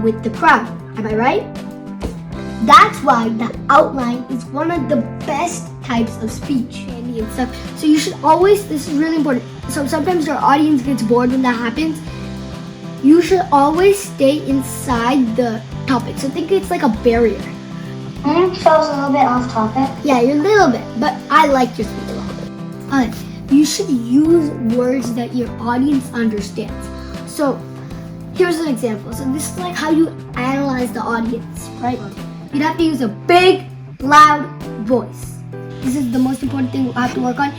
with the crowd. Am I right? That's why the outline is one of the best types of speech and stuff. So you should always, this is really important. So sometimes your audience gets bored when that happens. You should always stay inside the topic. So think it's like a barrier. So I was a little bit off topic. Yeah, you're a little bit, but I like your speech a little bit. You should use words that your audience understands. So here's an example. So this is like how you analyze the audience, right? You'd have to use a big, loud voice. This is the most important thing you have to work on.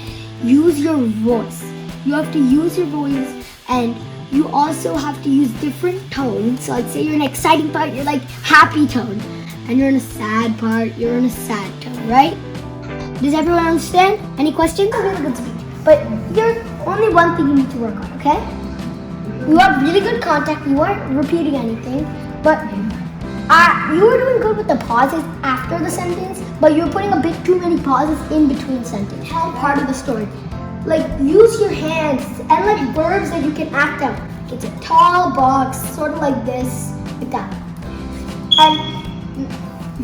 Use your voice. You have to use your voice, and you also have to use different tones. So let's say you're in an exciting part, you're like happy tone. And you're in a sad part, you're in a sad tone, right? Does everyone understand? Any questions? Really good speech. But there's only one thing you need to work on, okay? You have really good contact, you weren't repeating anything, but you were doing good with the pauses after the sentence, but you were putting a bit too many pauses in between sentences. Tell part of the story. Like, use your hands and like verbs that you can act out. It's a tall box, sort of like this, like that. And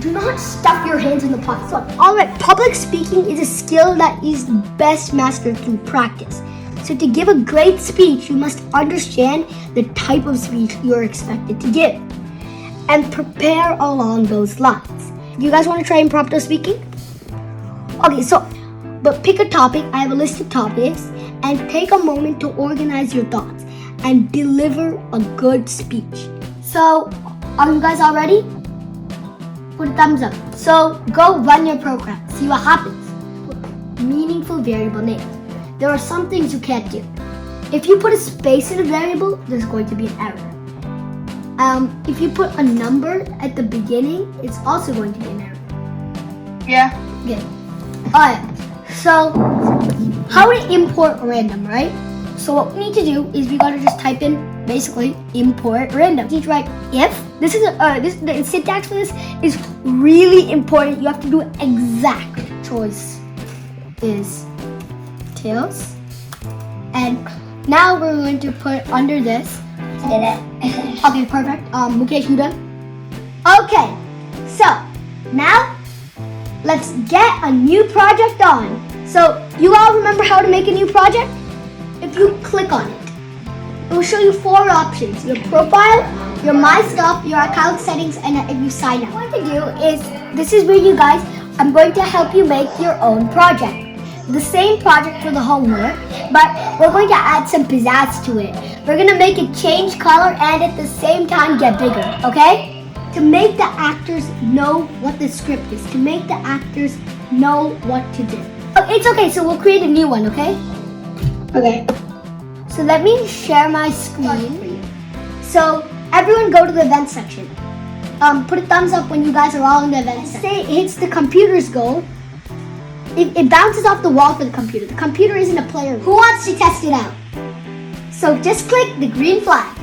do not stuff your hands in the pot. So, alright, public speaking is a skill that is best mastered through practice. So to give a great speech, you must understand the type of speech you're expected to give and prepare along those lines. You guys want to try impromptu speaking? Okay, but pick a topic. I have a list of topics, and take a moment to organize your thoughts and deliver a good speech. So, are you guys all ready? Put a thumbs up. So go run your program. See what happens. Meaningful variable names. There are some things you can't do. If you put a space in a variable, there's going to be an error. If you put a number at the beginning, it's also going to be an error. Yeah. Good. Alright. So how to import random, right? So what we need to do is we gotta just type in basically import random. You need to write if. The syntax for this is really important. You have to do exact choice is tails. And now we're going to put under this. I did it. Okay, perfect. Mukesh, you done? Okay, so now let's get a new project on. So you all remember how to make a new project? If you click on it, it will show you 4 options: your profile, your my stuff, your account settings, and if you sign up. What I'm going to do is, this is where you guys, I'm going to help you make your own project. The same project for the homework, but we're going to add some pizzazz to it. We're going to make it change color and at the same time get bigger, okay? To make the actors know what the script is, to make the actors know what to do. Oh, it's okay, so we'll create a new one, okay? Okay. So let me share my screen. So everyone go to the event section. Put a thumbs up when you guys are all in the event section. Say it hits the computer's goal. It bounces off the wall for the computer. The computer isn't a player. Who wants to test it out? So just click the green flag.